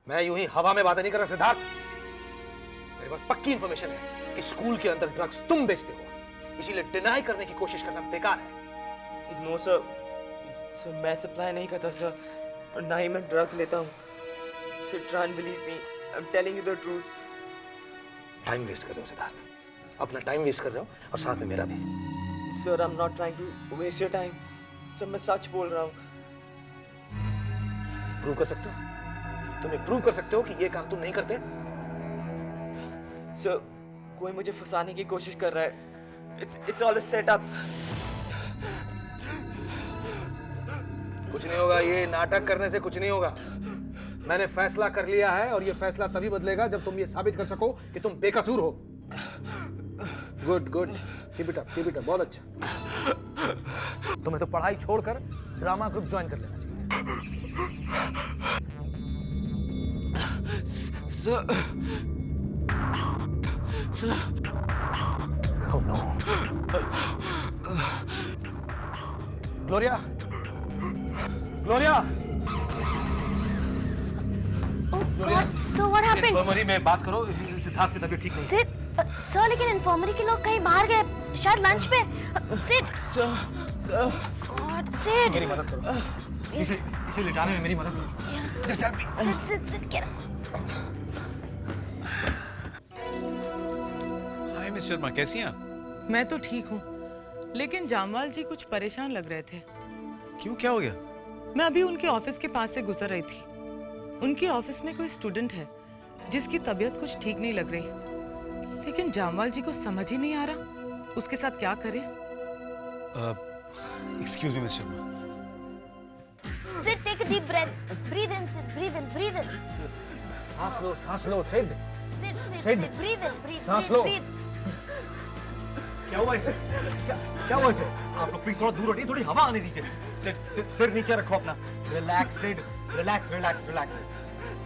मैं यूं ही हवा में बातें नहीं कर रहा सिद्धार्थ। मेरे पास पक्की इंफॉर्मेशन है कि स्कूल के अंदर ड्रग्स तुम बेचते हो, इसीलिए डिनाई करने की कोशिश करना बेकार है। नो सर, सर मैं सप्लाई नहीं करता सर, और ना ही मैं ड्रग्स लेता हूँ। Sir try and believe me, I am telling you the truth. Time waste कर रहे हो सिद्धार्थ, अपना टाइम वेस्ट कर रहे हो और साथ में मेरा भी। Sir I am not trying to waste your time. Sir मैं सच बोल रहा हूँ। प्रूव कर सकते हो? तुम्हें प्रूव कर सकते हो कि ये काम तुम नहीं करते? सर कोई मुझे फंसाने की कोशिश कर रहा है। It's all a setup. कुछ नहीं होगा, ये नाटक करने से कुछ नहीं होगा। मैंने फैसला कर लिया है और ये फैसला तभी बदलेगा जब तुम ये साबित कर सको कि तुम बेकसूर हो। Good good, keep it up, बहुत अच्छा। तुम्हें तो पढ़ाई छोड़कर ड्रामा ग्रुप ज्वाइन कर लेना चाहिए। Sir Oh no. Gloria! Gloria! Oh God! So what happened? Infirmary में बात करो, सिद्धार्थ की तबीयत ठीक नहीं है। सर लेकिन इन्फर्मरी के लोग कहीं बाहर गए, शायद लंच पे। सिड! Sir God, Sid! मेरी मदद करो। इसे लिटाने में मेरी मदद करो। Just help me. Sid, get up. Hi miss Sharma, कैसी हैं आप? मैं तो ठीक हूँ, लेकिन जामवाल जी कुछ परेशान लग रहे थे। क्यों, क्या हो गया? मैं अभी उनके ऑफिस के पास से गुजर रही थी। उनके ऑफिस में कोई स्टूडेंट है जिसकी तबीयत कुछ ठीक नहीं लग रही, लेकिन जामवाल जी को समझ ही नहीं आ रहा उसके साथ क्या करे। Excuse me miss Sharma. Sid, take a deep breath. Breathe in, Sid. Breathe in, breathe in. सांस लो, Sid. Sid, breathe in, breathe. सांस लो। क्या हुआ इसे? क्या हुआ इसे? आप लोग प्लीज थोड़ा दूर हटिए, थोड़ी हवा आने दीजिए। सिर नीचे रखो अपना। Relax Sid, relax.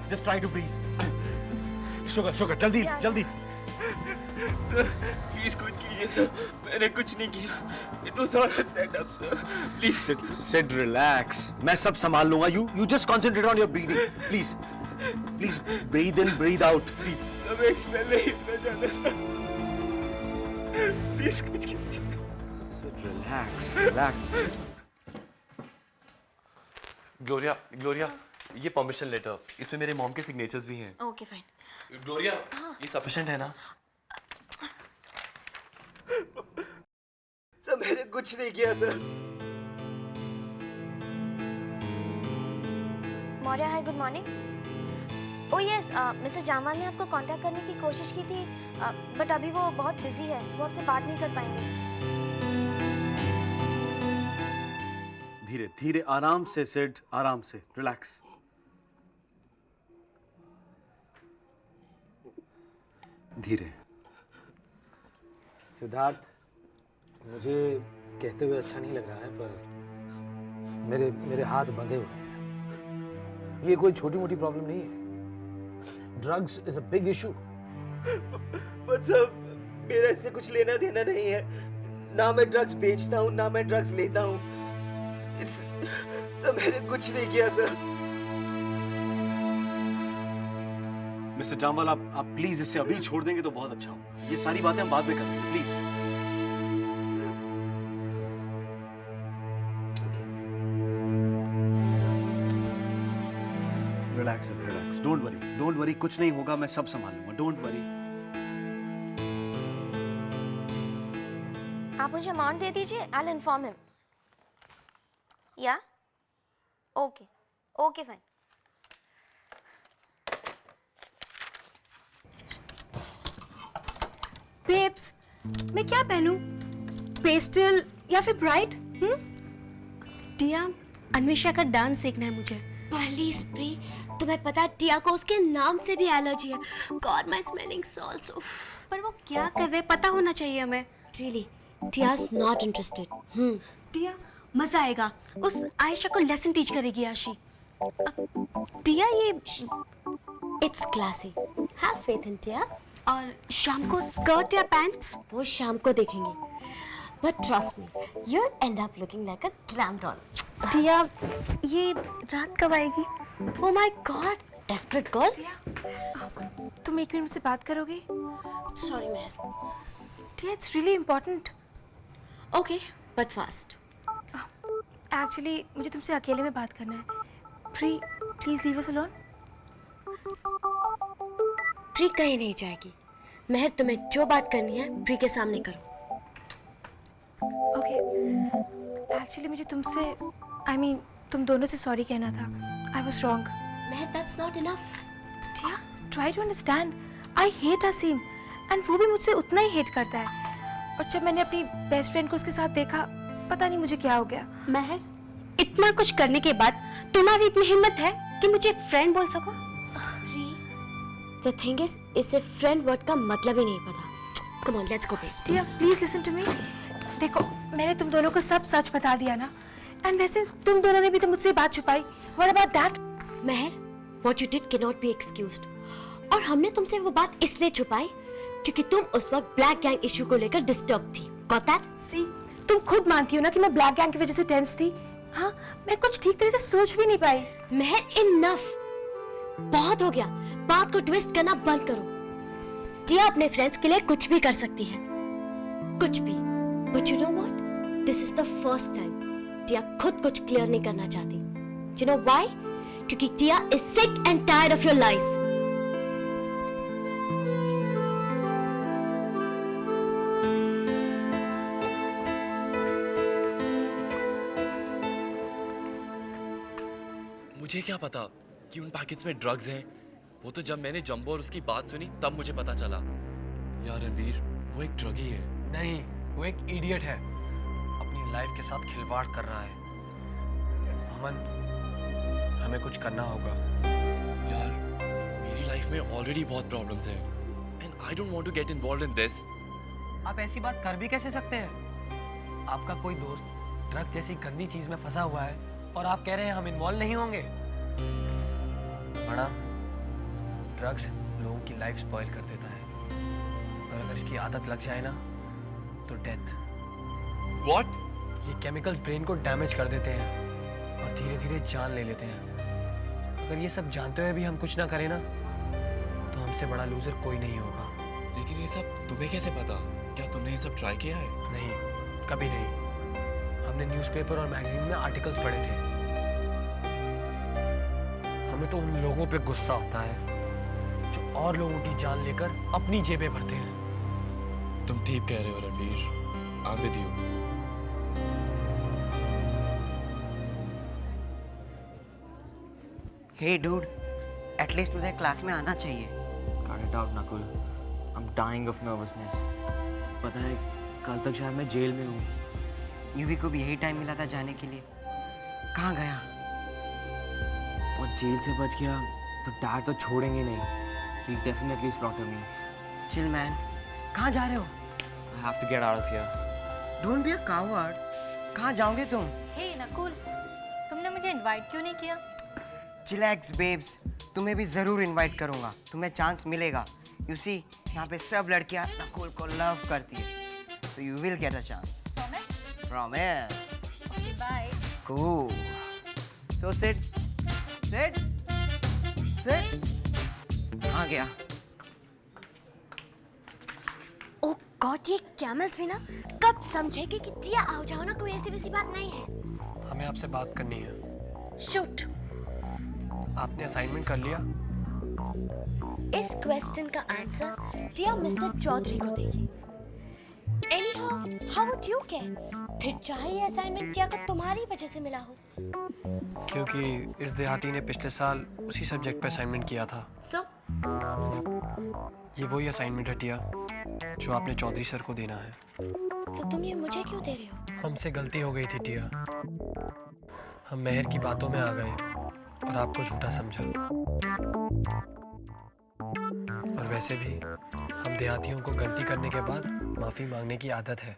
Just try to breathe. Sugar, जल्दी। प्लीज कुछ कीजिए सर, मैंने कुछ नहीं किया। It was all a setup sir, please. Sid relax, मैं सब संभाल लूंगा। You just concentrate on your breathing, please breathe in, breathe out, please. अब एक्सपेल नहीं मैं जाना सर, प्लीज कुछ कीजिए। सिड रिलैक्स। ग्लोरिया, ये परमिशन लेटर, इसमें मेरे मॉम के सिग्नेचर्स भी हैं। Okay, fine. ग्लोरिया, ये सफिशिएंट है ना? सर मैंने कुछ नहीं किया sir. Maurya, hi, good morning. Oh yes, mister Jamwal ने आपको कांटेक्ट करने की कोशिश की थी, बट अभी वो बहुत बिजी है, वो आपसे बात नहीं कर पाएंगे। धीरे, आराम से सिड, आराम से, रिलैक्स। धीरे। सिद्धार्थ, मुझे कहते हुए अच्छा नहीं लग रहा है, पर मेरे हाथ बंधे हुए हैं। ये कोई छोटी मोटी प्रॉब्लम नहीं है। Drugs is a big issue. But sir मेरा इससे कुछ लेना देना नहीं है। ना मैं ड्रग्स बेचता हूँ, ना मैं ड्रग्स लेता हूँ। सर मैंने कुछ नहीं किया सर। मिस्टर जामवाल, आप प्लीज इसे अभी छोड़ देंगे तो बहुत अच्छा होगा। ये सारी बातें हम बाद में करेंगे, प्लीज। रिलैक्स, डोंट वरी, कुछ नहीं होगा, मैं सब संभाल लूंगा, डोंट वरी। आप मुझे अमाउंट दे दीजिए, आई विल इन्फॉर्म हिम। या? Okay, fine. बेब्स, मैं क्या पहनूं? पेस्टल या फिर ब्राइट? टिया, अन्वेषा का डांस सीखना है मुझे। प्लीज प्री, तुम्हें पता है टिया को उसके नाम से भी एलर्जी है। God my smelling salts. पर वो क्या कर रहे पता होना चाहिए हमें। Really, Tia is not interested. Tia, मजा आएगा। उस आयशा को लेसन टीच करेगी आशी। टिया, ये it's classy, have faith in Tia. और शाम को स्कर्ट या पैंट्स? वो शाम को देखेंगे। But trust me, you'll end up looking like a glam doll. टिया, ये रात कब आएगी? Oh my God, desperate girl. तुम 1 मिनट मुझसे बात करोगे? Sorry, Meher. Tiya, it's really important. Okay, but fast. Actually मुझे तुमसे अकेले में बात करना है. Please leave us alone. Pre कहीं नहीं जाएगी. मेहर, तुम्हें जो बात करनी है प्री के सामने करो. ओके. एक्चुअली मुझे तुमसे तुम दोनों से सॉरी कहना था. I was wrong. Mehar, that's not enough. Tia, try to understand. I hate Aseem and वो भी मुझसे उतना ही हेट करता है. और जब मैंने अपनी बेस्ट फ्रेंड को उसके साथ देखा, पता नहीं मुझे क्या हो गया. मेहर, इतना कुछ करने के बाद तुम्हारी इतनी हिम्मत है कि मुझे फ्रेंड बोल सको? The thing is, इसे फ्रेंड वर्ड का मतलब ही नहीं पता. Come on, let's go, babes. Tia, please listen to me. देखो, मैंने तुम दोनों को सब सच बता दिया ना. एंड वैसे तुम दोनों ने भी तो मुझसे बात छुपाई. What about that? Mehar, what you did cannot be excused. और हमने तुमसे वो बात इसलिए छुपाई क्योंकि तुम उस वक्त ब्लैक गैंग इशू को लेकर डिस्टर्ब थी. Got that? सी, तुम खुद मानती हो ना कि मैं ब्लैक गैंग की वजह से टेंस थी. हाँ, मैं कुछ ठीक तरह से सोच भी नहीं पाई. मेहर, इनफ. बहुत हो गया. बात को ट्विस्ट करना बंद करो. टिया अपने फ्रेंड्स के लिए कुछ भी कर सकती है, कुछ भी. But you know what, this is the first time Tia खुद कुछ क्लियर नहीं करना चाहती. You know why? क्योंकि Tia is sick and tired of your lies. मुझे क्या पता कि उन पैकेट्स में ड्रग्स हैं. वो तो जब मैंने जंबो और उसकी बात सुनी तब मुझे पता चला. यार रणवीर, वो एक ड्रगी है. नहीं, वो एक इडियट है. अपनी लाइफ के साथ खिलवाड़ कर रहा है. अमन, हमें कुछ करना होगा. यार, मेरी लाइफ में ऑलरेडी बहुत प्रॉब्लम्स हैं and I don't want to get involved in this. आप ऐसी बात कर भी कैसे सकते हैं? आपका कोई दोस्त ड्रग जैसी गंदी चीज में फंसा हुआ है और आप कह रहे हैं हम इन्वॉल्व नहीं होंगे. बड़ा, ड्रग्स लोगों की लाइफ स्पॉइल कर देता है और अगर इसकी आदत लग जाए ना तो डेथ. व्हाट? ये केमिकल्स ब्रेन को डैमेज कर देते हैं और धीरे धीरे जान ले लेते हैं. अगर ये सब जानते हुए भी हम कुछ ना करें ना तो हमसे बड़ा लूजर कोई नहीं होगा. लेकिन ये सब तुम्हें कैसे पता? क्या तुमने ये सब ट्राई किया है? नहीं, कभी नहीं. हमने न्यूज़पेपर और मैगजीन में आर्टिकल्स पढ़े थे. हमें तो उन लोगों पे गुस्सा आता है जो और लोगों की जान लेकर अपनी जेबें भरते हैं. तुम ठीक कह रहे हो Ranveer. I'm with you. Hey dude, at least तुझे क्लास में आना चाहिए. Cut it out, Nakul. I'm dying of nervousness. पता है, कल तक शायद मैं जेल में हूँ. यूवी को भी यही टाइम मिला था जाने के लिए. कहाँ गया? और जेल से बच गया तो डैड तो छोड़ेंगे नहीं. He'll definitely slaughter me. Chill man. कहाँ जा रहे हो? I have to get out of here. Don't be a coward. कहाँ जाओगे तुम? हे नकुल, तुमने मुझे इनवाइट क्यों नहीं किया? चिलैक्स बेब्स, तुम्हें भी जरूर इनवाइट करूंगा. तुम्हें चांस मिलेगा. यू सी, यहाँ पे सब लड़कियाँ नकुल को लव करती है. So you will get a chance. Promise? Promise. Okay, bye. Cool. So sit. Sit. Sit. कहाँ गया? ओ गॉड, ये कैमल्स भी ना कब समझेगी कि टिया आओ जाओ ना कोई ऐसी वैसी बात नहीं है. हमें आपसे बात करनी है. शूट. आपने असाइनमेंट कर लिया? इस क्वेश्चन का आंसर टिया मिस्टर चौधरी को देगी. Anyhow, how would you care? फिर चाहे ये असाइनमेंट टिया को तुम्हारी वजह से मिला हो. क्योंकि इस देहाती ने पिछले साल उसी सब्जेक्ट पे असाइनमेंट किया था. सो ये वही असाइनमेंट है टिया जो आपने चौधरी सर को देना है. तो तुम ये मुझे क्यों दे रहे हो? हमसे गलती हो गई थी टिया. हम मेहर की बातों में आ गए और आपको झूठा समझा. और वैसे भी हम देहातियों को गलती करने के बाद माफी मांगने की आदत है.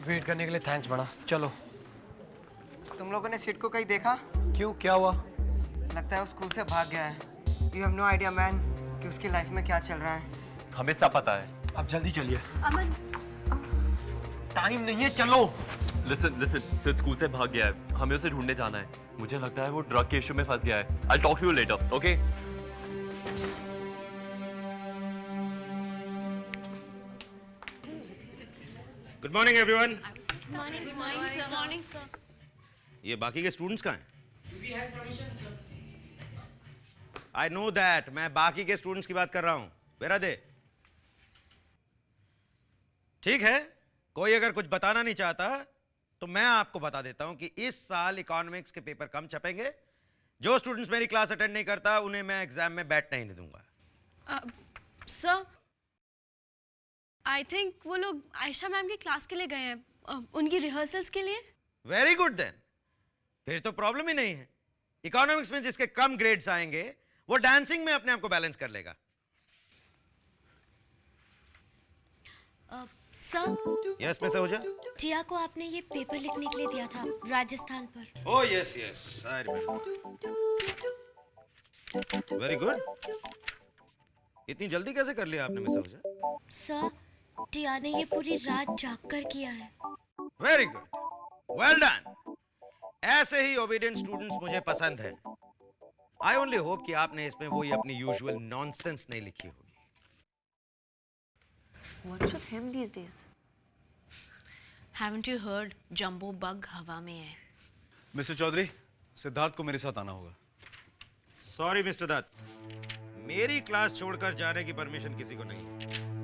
वेट करने के लिए थैंक्स बड़ा। चलो। तुम लोगों ने सिड को कहीं देखा? क्यों, क्या हुआ? लगता है वो स्कूल से भाग गया है। You have no idea man कि उसकी लाइफ में क्या चल रहा है। हमें सब पता है। अब जल्दी चलिए, अमन, टाइम नहीं है, चलो। लिसन लिसन, सिड स्कूल से भाग गया है, हमें उसे ढूंढने जाना है। मुझे लगता है वो ड्रग के इशू में फंस गया है। I'll talk to you later, okay? Good morning everyone. Morning sir. ये बाकी के स्टूडेंट्स कहाँ हैं? आई नो दैट, मैं बाकी के स्टूडेंट्स की बात कर रहा हूं। वेरा दे। ठीक है, कोई अगर कुछ बताना नहीं चाहता तो मैं आपको बता देता हूं कि इस साल इकोनॉमिक्स के पेपर कम छपेंगे। जो स्टूडेंट्स मेरी क्लास अटेंड नहीं करता उन्हें मैं एग्जाम में बैठने ही नहीं दूंगा। सर, आई थिंक वो लोग आयशा मैम की क्लास के लिए गए हैं, उनकी रिहर्सल्स के लिए। वेरी गुड देन, फिर तो प्रॉब्लम ही नहीं है। इकोनॉमिक्स में जिसके कम ग्रेड्स आएंगे वो डांसिंग में अपने आप को बैलेंस कर लेगा। Sir, yes miss Ahuja. टिया को आपने ये पेपर लिखने के लिए दिया था राजस्थान पर। Oh yes yes, I remember. Very good. इतनी जल्दी कैसे कर लिया आपने मिस आहूजा? सर, टिया ने ये पूरी रात जाग कर किया है। Very good, well done. ऐसे ही ओबीडियंट स्टूडेंट्स मुझे पसंद है। आई ओनली होप कि आपने इसमें वही अपनी यूजुअल नॉनसेंस नहीं लिखी होगी। What's with him these days? Haven't you heard? Jumbo bug हवा में है। मिस्टर चौधरी, सिद्धार्थ को मेरे साथ आना होगा। सॉरी मिस्टर दत्त, मेरी क्लास छोड़कर जाने की परमिशन किसी को नहीं।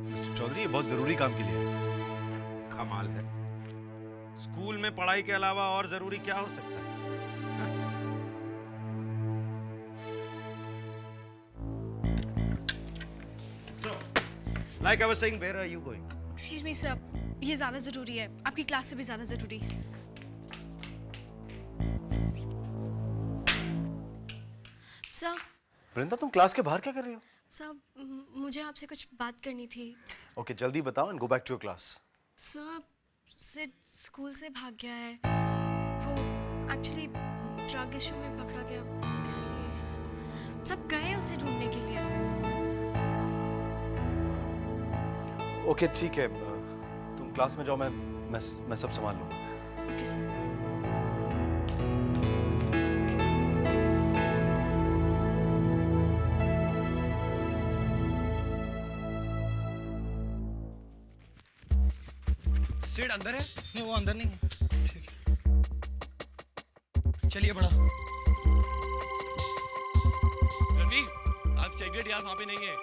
मिस्टर चौधरी, ये बहुत जरूरी काम के लिए है। कमाल है, स्कूल में पढ़ाई के अलावा और जरूरी क्या हो सकता है? So, like I was saying, where are you going? Excuse me sir, ये ज़्यादा ज़रूरी है, आपकी क्लास से भी ज़्यादा ज़रूरी है। सर, वृंदा, तुम क्लास के बाहर क्या कर रही हो? सर मुझे आपसे कुछ बात करनी थी। ओके, जल्दी बताओ and go back to your class. Sir, Sid school से भाग गया है। वो एक्चुअली ड्रग इशू में पकड़ा गया, इसलिए सब गए उसे ढूंढने के लिए। ओके ठीक है, तुम क्लास में जाओ, मैं सब संभाल लूंगा। Okay sir. सिड अंदर है? नहीं, वो अंदर नहीं है। ठीक है, चलिए बड़ा। रणवीर, I've checked it, यार वहाँ पे नहीं है।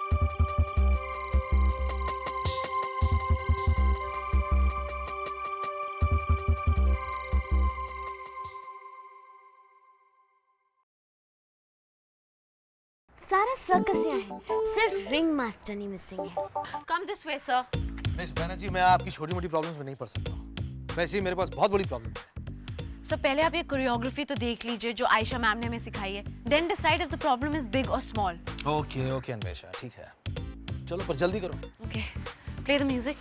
सारा सर्कस यहाँ है, सिर्फ रिंग मास्टर नहीं मिसिंग है। Come this way sir. Miss Banerjee, मैं आपकी छोटी मोटी प्रॉब्लम्स में नहीं पड़ सकता हूँ। वैसे ही मेरे पास बहुत बड़ी प्रॉब्लम है। सर, पहले आप ये कोरियोग्राफी तो देख लीजिए जो आयशा मैम ने हमें सिखाई है। Then decide if the problem is big और स्मॉल। ओके ओके अन्वेषा, ठीक है, चलो पर जल्दी करो। Okay, play the music.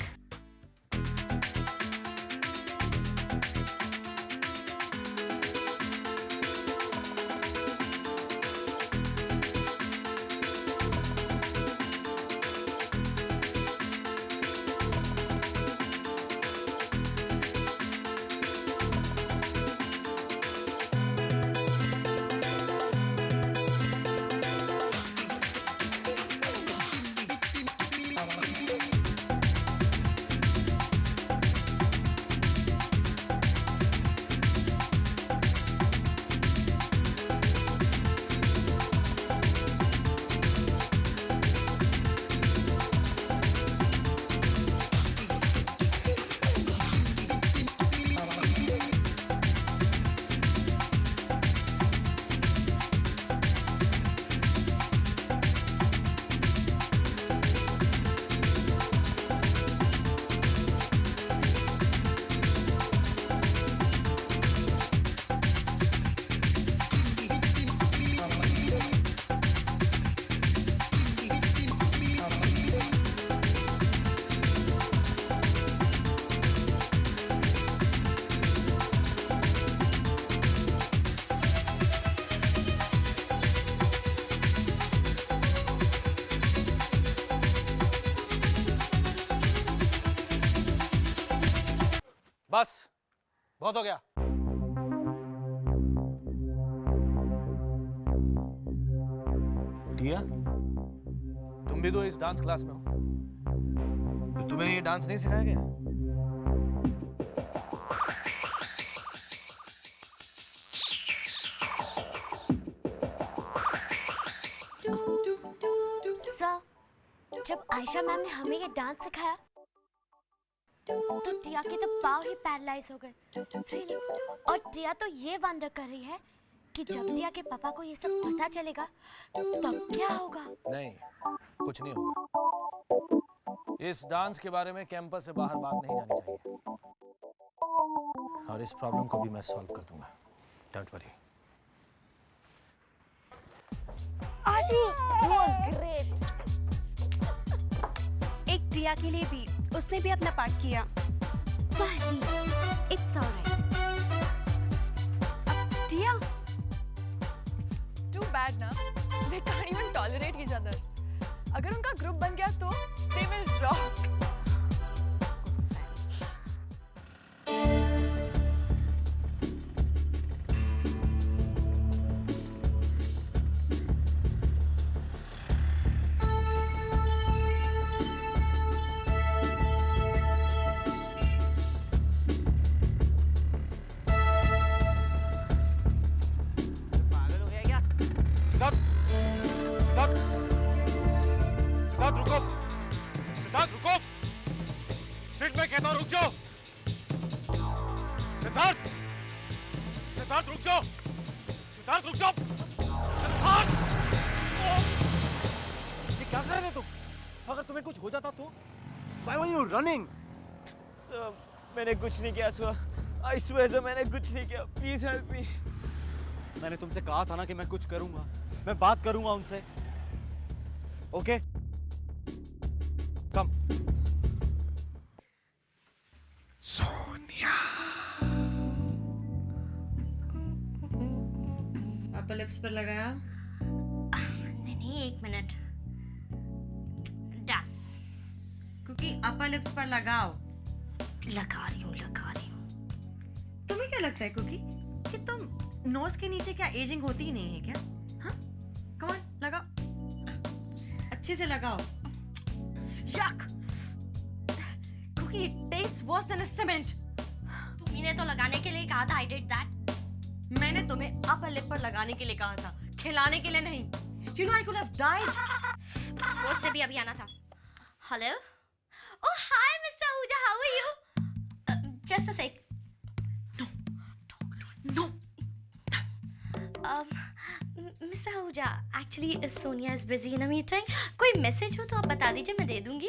बहुत हो गया। टिया, तुम भी तो इस डांस क्लास में हो, तो तुम्हें ये डांस नहीं सिखाया गया? सर, जब आयशा मैम ने हमें ये डांस सिखाया तो टिया के तो पाँव ही पैरालाइज हो गए। और टिया तो ये वंडर कर रही है कि जब टिया के पापा को ये सब पता चलेगा तब क्या होगा। नहीं, कुछ नहीं होगा। इस डांस के बारे में कैंपस से बाहर बात नहीं जानी चाहिए, और इस प्रॉब्लम को भी मैं सॉल्व कर दूंगा। Don't worry. आशी, you are great। एक टिया के लिए भी, उसने भी अपना पार्ट किया। It's alright। Tiya, too bad ना, they can't even tolerate each other। अगर उनका ग्रुप बन गया तो they will rock। सिद्धार्थ रुको, सिद्धार्थ रुको, सीट में कहता हूं रुक जाओ। सिद्धार्थ, सिद्धार्थ रुक जाओ, सिद्धार्थ रुक जाओ, सिद्धार्थ। ये क्या कर रहे थे तुम? अगर तुम्हें कुछ हो जाता तो? Why were you running? मैंने कुछ नहीं किया सर। I swear सर, मैंने कुछ नहीं किया। Please help me. मैंने तुमसे कहा था ना कि मैं कुछ करूंगा, मैं बात करूंगा उनसे। ओके? कम। सोनिया। अपर लिप्स पर लगाया? नहीं, एक मिनट। डन। क्योंकि अपर लिप्स पर लगाओ। लगा रही हूँ। तुम्हें क्या लगता है कुकी कि तुम नोज के नीचे क्या एजिंग होती ही नहीं है क्या? हाँ, कम ऑन, लगाओ, अच्छे से लगाओ। Yuck! Cookie, it tastes worse than a cement. तुम्ही तो लगाने के लिए कहा था। I did that। मैंने तुम्हें अपर लिप पर लगाने के लिए कहा था, खिलाने के लिए नहीं। You know I could have died. वो से भी अभी आना था। Hello? Oh hi Mr. Ahuja, how are you? Just a sec। No. Mr. Ahuja, actually Sonia is busy in a meeting। कोई मैसेज हो तो आप बता दीजिए, मैं दे दूंगी।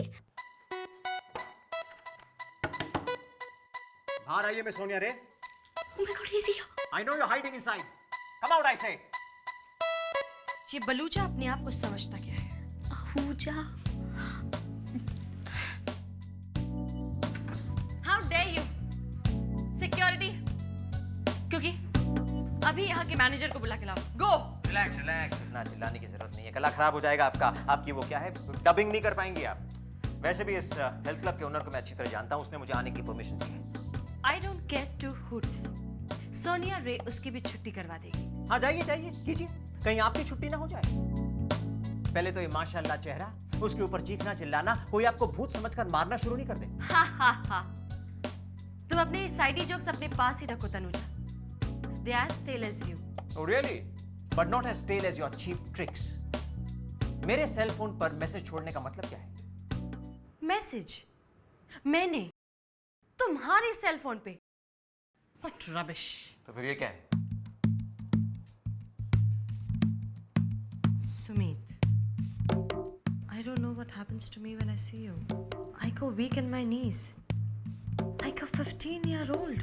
बाहर आइए मिस सोनिया रे। Oh my God, he's here। I know you're hiding inside। Come out, I say। ये बलूचा अपने आप को समझता क्या है? Ahuja। How dare you? Security। क्योंकि अभी यहाँ के मैनेजर को बुला के लाओ। Go। रिलैक्स रिलैक्स, इतना चिल्लाने की जरूरत नहीं है, गला खराब हो जाएगा आपका। आपकी वो क्या है, डबिंग नहीं कर पाएंगी आप। वैसे भी इस हेल्थ क्लब के ओनर को मैं अच्छी तरह जानता हूँ, उसने मुझे आने की परमिशन दी है। I don't get two hoots। Sonia रे उसकी भी छुट्टी करवा देगी। हाँ जाइए जाइए, कीजिए, कहीं आपकी छुट्टी ना हो जाए। पहले तो ये माशाल्लाह चेहरा, उसके ऊपर चीखना चिल्लाना, कोई आपको भूत समझकर मारना शुरू नहीं कर दे। हा हा हा। तुम अपने साइडी जोक्स अपने पास ही रखो Tanuja. They are stale as you। Oh really? But not as stale as your cheap tricks। मेरे सेल फोन पर मैसेज छोड़ने का मतलब क्या है? मैसेज? मैंने तुम्हारे सेल फोन पे? What rubbish। तो फिर ये क्या है? Sumit, I don't know what happens to me when I see you। I go weak in my knees, like a 15-year-old।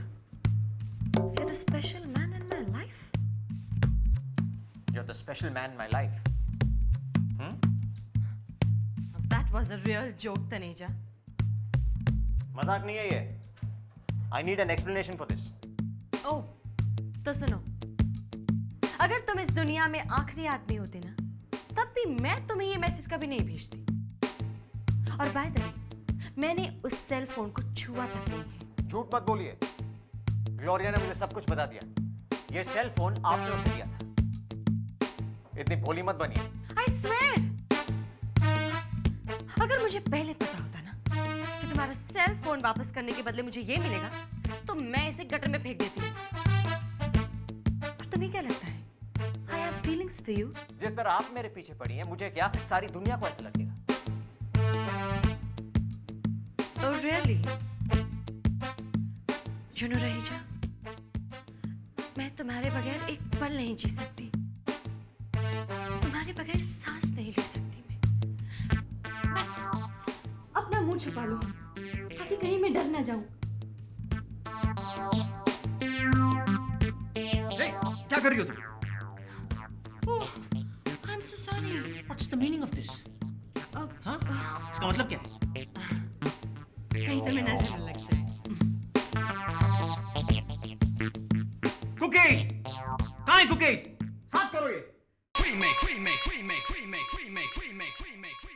You're the special man in my life। You're the special man in my life। That was a real joke, Taneja। मजाक नहीं है ये। I need an explanation for this। ओह, तो सुनो, अगर तुम इस दुनिया में आखिरी आदमी होते ना, तब भी मैं तुम्हें ये मैसेज कभी नहीं भेजती। और बाय द वे, मैंने उस सेल फोन को छुआ तक नहीं है। झूठ मत बोलिए। ग्लोरिया ने मुझे सब कुछ बता दिया। ये सेल फोन आपने उसे दिया था। इतनी भोली मत बनिए। I swear, अगर मुझे पहले पता होता ना कि तुम्हारा सेल फोन वापस करने के बदले मुझे ये मिलेगा, तो मैं इसे गटर में फेंक देती। और तुम्हें क्या लगता है? I have feelings for you. जिस तरह आप मेरे पीछे पड़ी हैं, मुझे क्या सारी दुनिया को ऐसा लगेगा। Oh really? You know Raheja, मैं तुम्हारे बगैर एक पल नहीं जी सकती। तुम्हारे बगैर सांस नहीं ले सकती मैं। बस अपना मुंह छुपा लो ताकि कहीं मैं डर ना जाऊं। क्या कर रही हो तुम? Oh, I'm so sorry. What's the meaning of this? हाँ? इसका मतलब क्या है? कहीं तुम्हें नजर न लग जाए। कुकी! कहाँ है कुकी? साफ करो ये। Remake, remake, remake, remake, remake, remake, remake, remake.